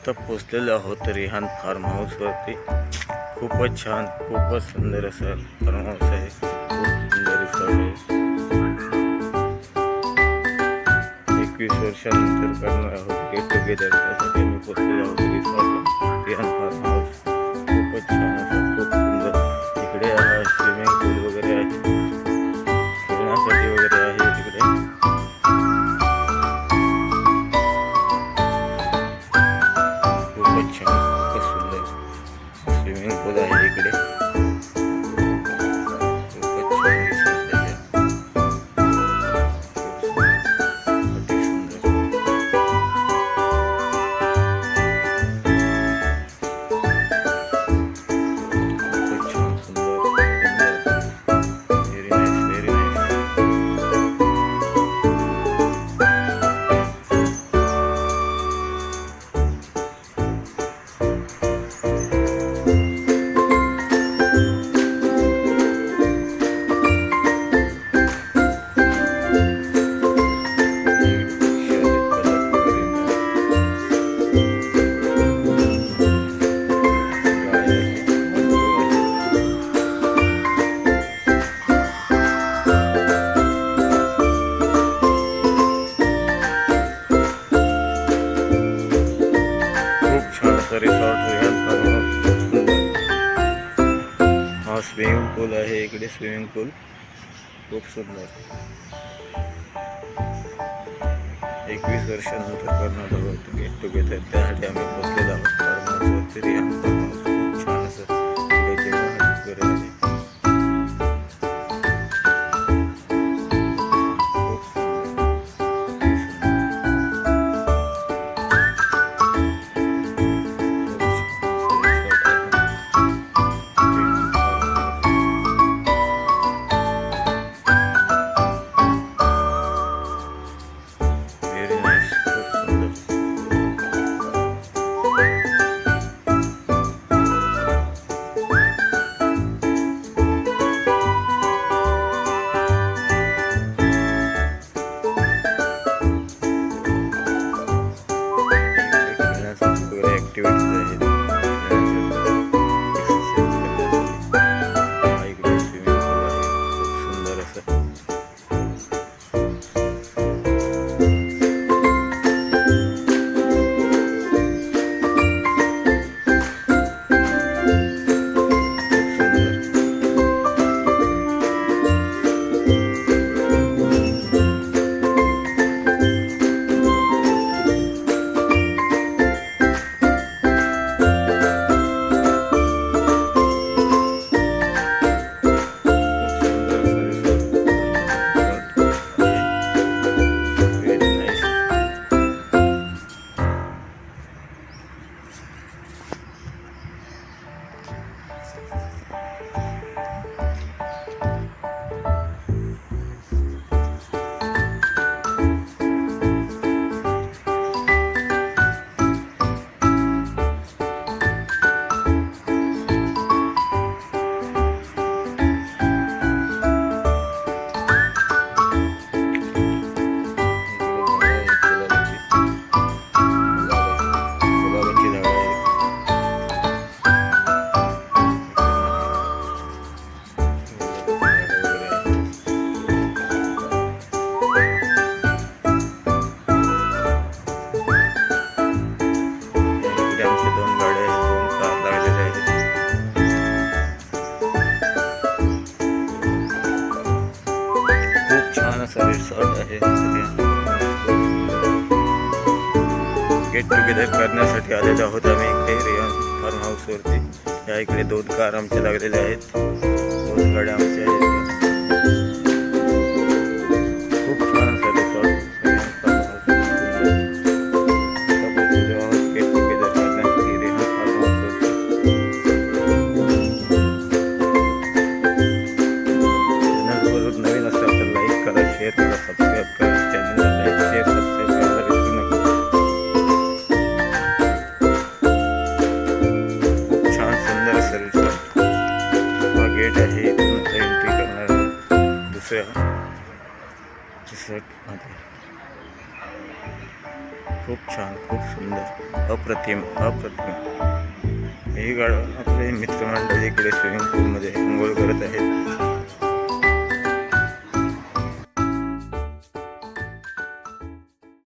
आता पोचलेलो आहोत रिहान फार्म हाऊसवरती। खूपच छान, खूपच सुंदर असं फार्म हाऊस आहे। खूप सुंदर रिसॉर्ट आहे। 21 वर्षानंतर करणार आहोत गेट टुगेदर, त्यासाठी आम्ही पोचलेलो आहोत रिसॉर्टला, रिहान फार्म हाऊस। खूपच छान असं, खूप सुंदर। इकडे स्विमिंग पूल वगैरे आहे, खेळण्यासाठी वगैरे आहे तिकडे। खूपच छान, खूपच सुंदर स्विमिंग पूल आहे इकडे। खूपच छान रिसॉर्ट आहे, अति सुंदर। खूपच छान, सुंदर सुंदर, very nice, very nice. Resort Rihan farm house, हा स्विमिंग पूल आहे इकडे, स्विमिंग पूल खूप सुंदर। 21 वर्षानंतर करणार आहोत गेट टुगेदर, त्यासाठी आम्ही पोचलेलो आहोत फार्म हाऊसवरती, रिहान फार्म हाऊस। खूप छान असं इकडे जेवण वगैरे आहे। व्हेरी नाईस, खूप सुंदर। खेळण्यासाठी वगैरे ॲक्टिव्हिटीज आहेत, एक्सरसाइज करण्यासाठी। हा इकडे स्विमिंग पूल आहे, खूप सुंदर असं। रिसॉर्ट आहे, गेट टुगेदर करण्यासाठी आलेलो आहोत आम्ही इकडे रिहान फार्म हाऊसवरती। या इकडे 2 कार आमच्या लागलेल्या आहेत, 2 गाड्या आमच्या आहेत। खूप छान असं resort Rihan farm house. Get together करण्यासाठी रिहान फार्म हाऊसवरती। चॅनलवर नवीन असाल तर लाईक करा, शेअर करा, सबस्क्राईब करा। चॅनलला लाईक, शेअर, सबस्क्राईब करायला विसरू नका। खूप छान सुंदर असं रिसॉर्ट, हा गेट आहे, इथून एंट्री करा। अप्रतिम. ही गाड आपले मित्रमंडळी इकडे स्विमिंग पूलमध्ये अंघोळ